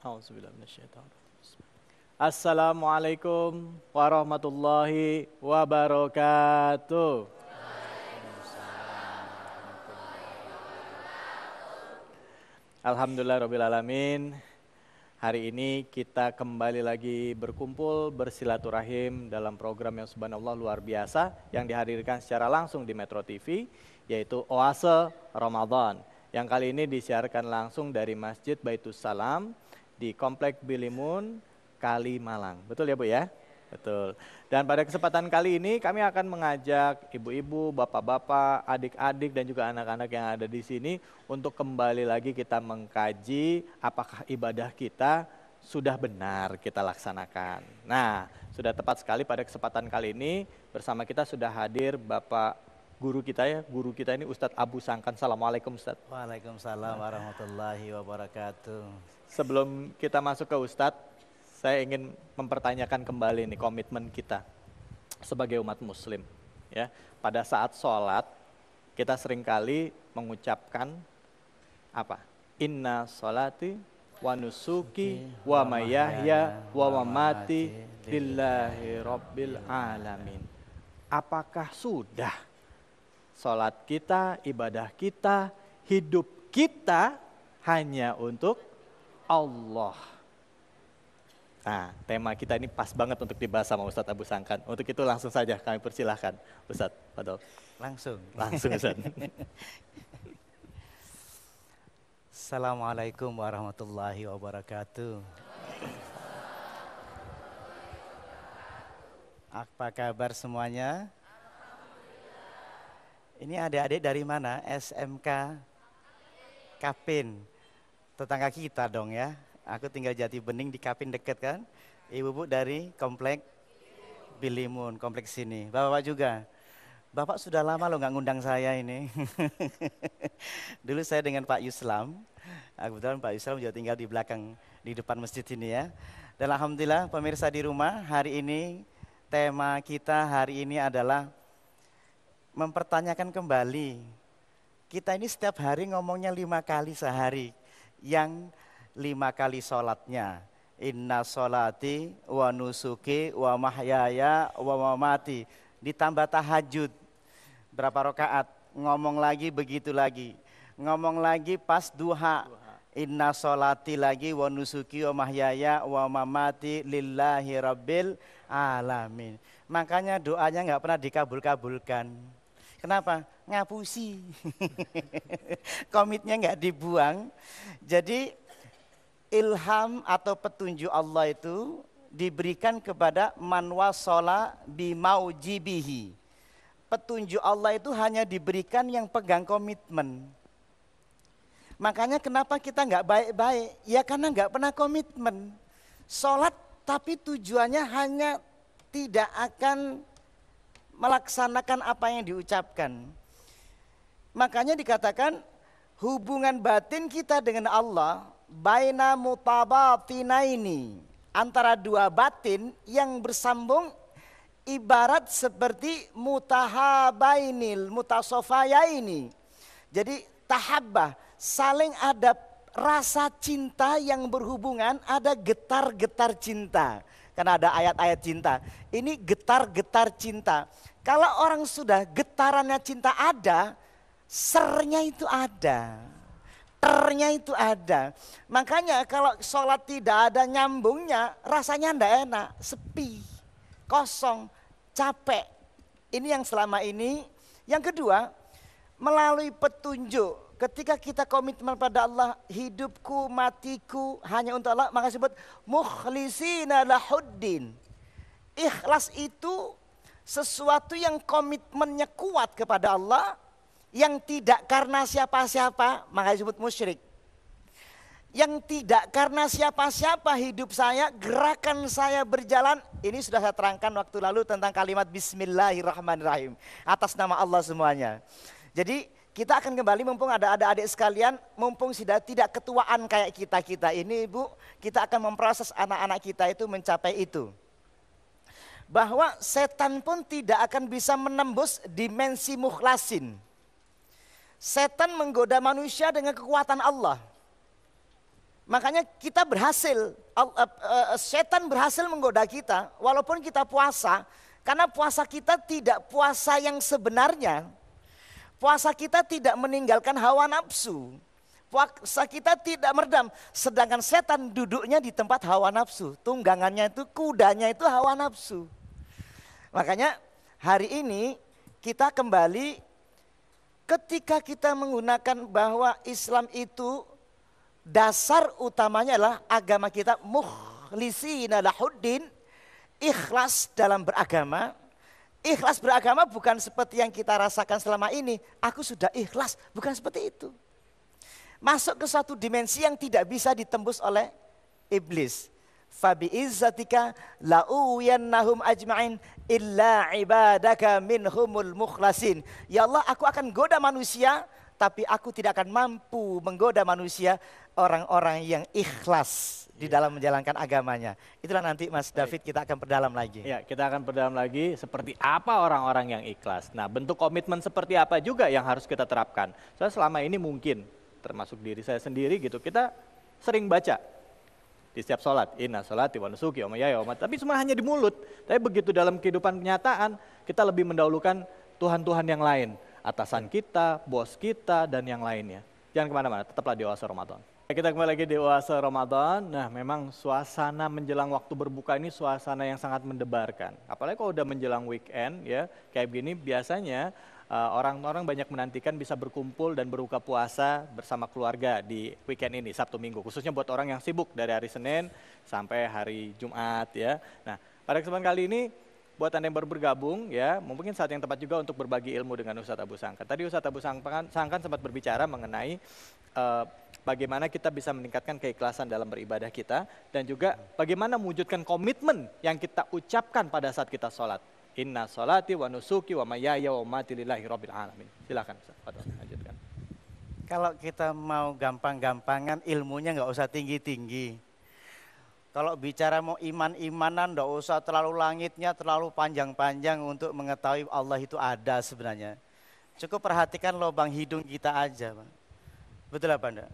Auzubillahi minasyaitonirrajim. Assalamualaikum warahmatullahi wabarakatuh. Alhamdulillahirrabbilalamin. Hari ini kita kembali lagi berkumpul bersilaturahim dalam program yang subhanallah luar biasa yang dihadirkan secara langsung di Metro TV, yaitu Oase Ramadan, yang kali ini disiarkan langsung dari Masjid Baitus Salam di Komplek Bilimun, Kalimalang. Betul ya Bu ya? Betul. Dan pada kesempatan kali ini kami akan mengajak ibu-ibu, bapak-bapak, adik-adik dan juga anak-anak yang ada di sini untuk kembali lagi kita mengkaji apakah ibadah kita sudah benar kita laksanakan. Nah, sudah tepat sekali pada kesempatan kali ini bersama kita sudah hadir Bapak guru kita ya, guru kita ini Ustadz Abu Sangkan. Assalamualaikum Ustadz. Waalaikumsalam warahmatullahi wabarakatuh. Sebelum kita masuk ke Ustadz, saya ingin mempertanyakan kembali nih komitmen kita sebagai umat muslim. Ya, pada saat sholat, kita seringkali mengucapkan apa? Inna sholati wa nusuki wa mayahya wa mamati lillahi rabbil alamin. Apakah sudah sholat kita, ibadah kita, hidup kita hanya untuk Allah? Nah, tema kita ini pas banget untuk dibahas sama Ustadz Abu Sangkan. Untuk itu langsung saja kami persilahkan. Ustadz, Fadol. Langsung Ustadz. Assalamualaikum warahmatullahi wabarakatuh. Apa kabar semuanya? Ini adik-adik dari mana? SMK Kapin. Tetangga kita dong ya. Aku tinggal Jati Bening di Kapin deket kan. Ibu-ibu dari Komplek Bilimun, kompleks sini. Bapak-bapak juga. Bapak sudah lama loh nggak ngundang saya ini. Dulu saya dengan Pak Yuslam. Kebetulan Pak Yuslam juga tinggal di belakang, di depan masjid ini ya. Dan alhamdulillah pemirsa di rumah, hari ini tema kita hari ini adalah mempertanyakan kembali. Kita ini setiap hari ngomongnya 5 kali sehari. Yang 5 kali sholatnya. Inna sholati wa nusuki wa mahyaya wa mamati. Ditambah tahajud. Berapa rakaat? Ngomong lagi begitu lagi. Ngomong lagi pas duha. Inna sholati lagi wa nusuki wa mahyaya wa mamati lillahi rabbil alamin. Makanya doanya nggak pernah dikabul-kabulkan. Kenapa? Ngapusi. Komitnya nggak dibuang. Jadi ilham atau petunjuk Allah itu diberikan kepada man wasala bimaujibihi. Petunjuk Allah itu hanya diberikan yang pegang komitmen. Makanya kenapa kita nggak baik-baik? Ya karena nggak pernah komitmen. Sholat tapi tujuannya hanya tidak akan melaksanakan apa yang diucapkan. Makanya dikatakan hubungan batin kita dengan Allah baina mutabatinaini, antara dua batin yang bersambung ibarat seperti mutahabainil mutasofayaini. Jadi tahabbah, saling ada rasa cinta yang berhubungan, ada getar-getar cinta. Karena ada ayat-ayat cinta. Ini getar-getar cinta. Kalau orang sudah getarannya cinta ada, sernya itu ada. Ternya itu ada. Makanya kalau sholat tidak ada nyambungnya, rasanya tidak enak, sepi, kosong, capek. Ini yang selama ini. Yang kedua, melalui petunjuk. Ketika kita komitmen pada Allah, hidupku, matiku hanya untuk Allah, maka disebut mukhlisina lahuddin. Ikhlas itu sesuatu yang komitmennya kuat kepada Allah, yang tidak karena siapa-siapa, maka disebut musyrik. Yang tidak karena siapa-siapa hidup saya, gerakan saya berjalan, ini sudah saya terangkan waktu lalu tentang kalimat Bismillahirrahmanirrahim. Atas nama Allah semuanya. Jadi kita akan kembali mumpung ada adik sekalian, mumpung sudah tidak ketuaan kayak kita ini Ibu, kita akan memproses anak-anak kita itu mencapai itu. Bahwa setan pun tidak akan bisa menembus dimensi mukhlasin. Setan menggoda manusia dengan kekuatan Allah. Makanya kita berhasil, setan berhasil menggoda kita walaupun kita puasa. Karena puasa kita tidak puasa yang sebenarnya. Puasa kita tidak meninggalkan hawa nafsu. Puasa kita tidak meredam. Sedangkan setan duduknya di tempat hawa nafsu. Tunggangannya itu, kudanya itu hawa nafsu. Makanya hari ini kita kembali ketika kita menggunakan bahwa Islam itu dasar utamanya adalah agama kita mukhlishina lahuddin, ikhlas dalam beragama. Ikhlas beragama bukan seperti yang kita rasakan selama ini. Aku sudah ikhlas, bukan seperti itu. Masuk ke suatu dimensi yang tidak bisa ditembus oleh iblis. Fabi izzatika la'uyannahum ajma'in illa ibadaka minhumul mukhlasin. Ya Allah, aku akan goda manusia, tapi aku tidak akan mampu menggoda manusia, orang-orang yang ikhlas di dalam menjalankan agamanya. Itulah nanti Mas David kita akan perdalam lagi. Ya, kita akan perdalam lagi seperti apa orang-orang yang ikhlas. Nah, bentuk komitmen seperti apa juga yang harus kita terapkan. Soalnya selama ini mungkin, termasuk diri saya sendiri gitu, kita sering baca di setiap sholat, inna sholati wa nusuki wa mahyaya wa mamati, tapi semua hanya di mulut. Tapi begitu dalam kehidupan kenyataan, kita lebih mendahulukan Tuhan-Tuhan yang lain. Atasan kita, bos kita, dan yang lainnya. Jangan kemana-mana, tetaplah di Oasa Ramadan. Kita kembali lagi di Oasa Ramadan. Nah, memang suasana menjelang waktu berbuka ini suasana yang sangat mendebarkan. Apalagi kalau udah menjelang weekend ya, kayak begini biasanya orang-orang banyak menantikan bisa berkumpul dan berbuka puasa bersama keluarga di weekend ini, Sabtu Minggu. Khususnya buat orang yang sibuk dari hari Senin sampai hari Jumat ya. Nah, pada kesempatan kali ini buat Anda yang baru bergabung ya, mungkin saat yang tepat juga untuk berbagi ilmu dengan Ustadz Abu Sangkan. Tadi Ustadz Abu Sangkan sempat berbicara mengenai bagaimana kita bisa meningkatkan keikhlasan dalam beribadah kita dan juga bagaimana mewujudkan komitmen yang kita ucapkan pada saat kita sholat. Inna sholati wa nusuki wa mahyaya wa mamati lillahi rabbil alamin. Silakan Ustaz, lanjutkan. Kalau kita mau gampang-gampangan, ilmunya nggak usah tinggi-tinggi. Kalau bicara mau iman-imanan, nggak usah terlalu langitnya, terlalu panjang-panjang untuk mengetahui Allah itu ada sebenarnya. Cukup perhatikan lubang hidung kita aja, Pak. Betul apa enggak?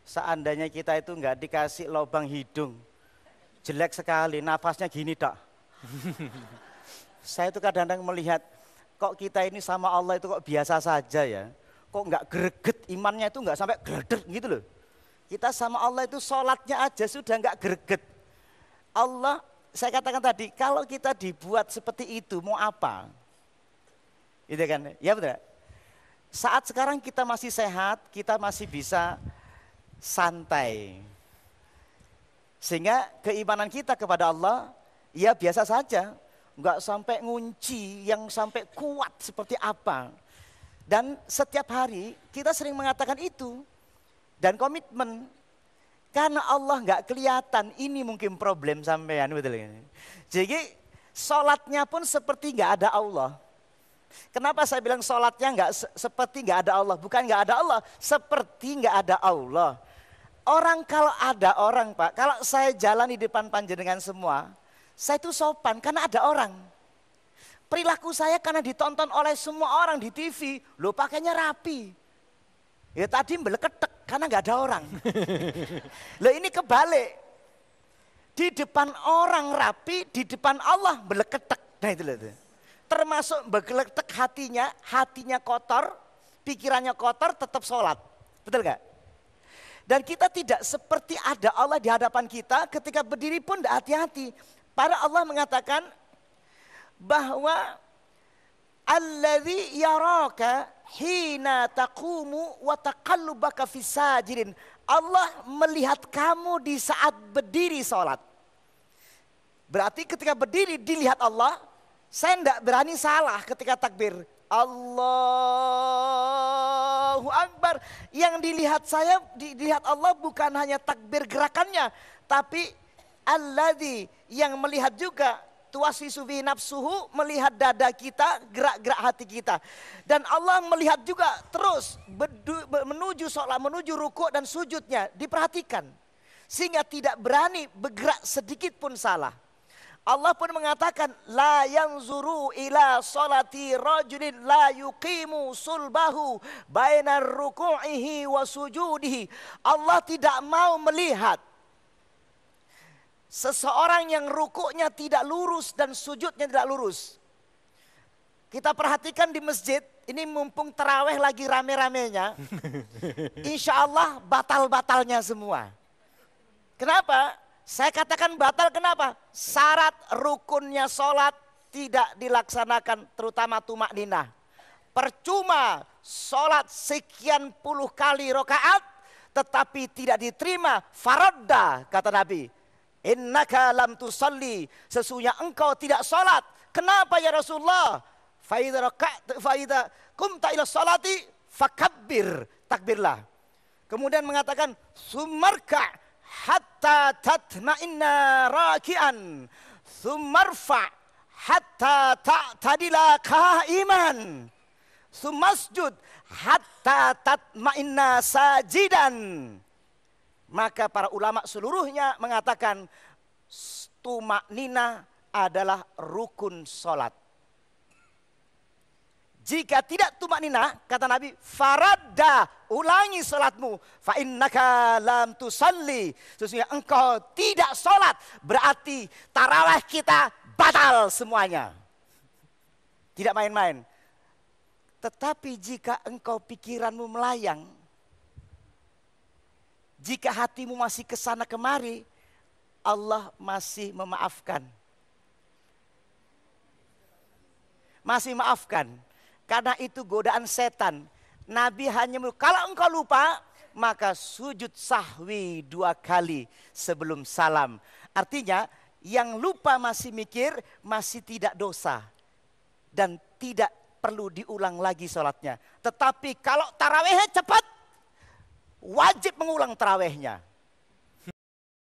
Seandainya kita itu nggak dikasih lubang hidung, jelek sekali, nafasnya gini tak. Saya itu kadang-kadang melihat, kok kita ini sama Allah itu kok biasa saja ya. Kok nggak greget, imannya itu nggak sampai greget gitu loh. Kita sama Allah itu sholatnya aja sudah nggak greget. Allah, saya katakan tadi, kalau kita dibuat seperti itu, mau apa? Gitu kan? Ya betul. Saat sekarang kita masih sehat, kita masih bisa santai. Sehingga keimanan kita kepada Allah, ya biasa saja. Enggak sampai ngunci yang sampai kuat seperti apa. Dan setiap hari kita sering mengatakan itu. Dan komitmen. Karena Allah enggak kelihatan, ini mungkin problem sampean. Betul kan? Jadi sholatnya pun seperti enggak ada Allah. Kenapa saya bilang sholatnya enggak seperti enggak ada Allah? Bukan enggak ada Allah, seperti enggak ada Allah. Orang kalau ada orang Pak, kalau saya jalan di depan panjenengan semua, saya itu sopan karena ada orang. Perilaku saya karena ditonton oleh semua orang di TV. Loh pakainya rapi. Ya tadi beleketek karena nggak ada orang. Loh ini kebalik. Di depan orang rapi, di depan Allah beleketek. Nah itu loh. Termasuk beleketek hatinya kotor, pikirannya kotor tetap sholat. Betul nggak? Dan kita tidak seperti ada Allah di hadapan kita ketika berdiri pun tidak hati-hati. Para Allah mengatakan bahwa alladzi yaraka hina taqumu wa taqallubaka fis sajidin. Allah melihat kamu di saat berdiri salat. Berarti ketika berdiri dilihat Allah, saya tidak berani salah ketika takbir. Allahu Akbar. Yang dilihat Allah bukan hanya takbir gerakannya, tapi alladzi yang melihat juga tuwaswisu fi nafsuhu, melihat dada kita, gerak-gerak hati kita. Dan Allah melihat juga terus menuju sholat, menuju rukuk dan sujudnya, diperhatikan. Sehingga tidak berani bergerak sedikit pun salah. Allah pun mengatakan, la yanzuru ila salati rajulin la yuqimu sulbahu bainar ruku'ihi wa sujudihi. Allah tidak mau melihat seseorang yang rukuknya tidak lurus dan sujudnya tidak lurus. Kita perhatikan di masjid, ini mumpung taraweh lagi rame-ramenya, insya Allah batal-batalnya semua. Kenapa? Saya katakan batal kenapa? Syarat rukunnya sholat tidak dilaksanakan, terutama tumak ninah. Percuma sholat sekian puluh kali rakaat, tetapi tidak diterima faradda, kata Nabi. Innaka lam tusalli, sesungguhnya engkau tidak sholat. Kenapa ya Rasulullah? Faida kumta ila sholati fakabbir, takbirlah. Kemudian mengatakan sumarka hatta tatma'inna raki'an sumarfa hatta ta'tadila qa'iman sumasjud hatta tatma'inna sajidan. Maka para ulama seluruhnya mengatakan tumak-ninah adalah rukun sholat. Jika tidak tumak-ninah, kata Nabi, faradda, ulangi salatmu. Fa innaka lam tusalli, sesungguhnya engkau tidak salat, berarti tarawih kita batal semuanya. Tidak main-main. Tetapi jika engkau pikiranmu melayang, jika hatimu masih kesana kemari, Allah masih memaafkan. Masih maafkan. Karena itu godaan setan. Nabi hanya kalau engkau lupa, maka sujud sahwi 2 kali sebelum salam. Artinya yang lupa masih mikir, masih tidak dosa. Dan tidak perlu diulang lagi sholatnya. Tetapi kalau tarawihnya cepat, wajib mengulang tarawihnya.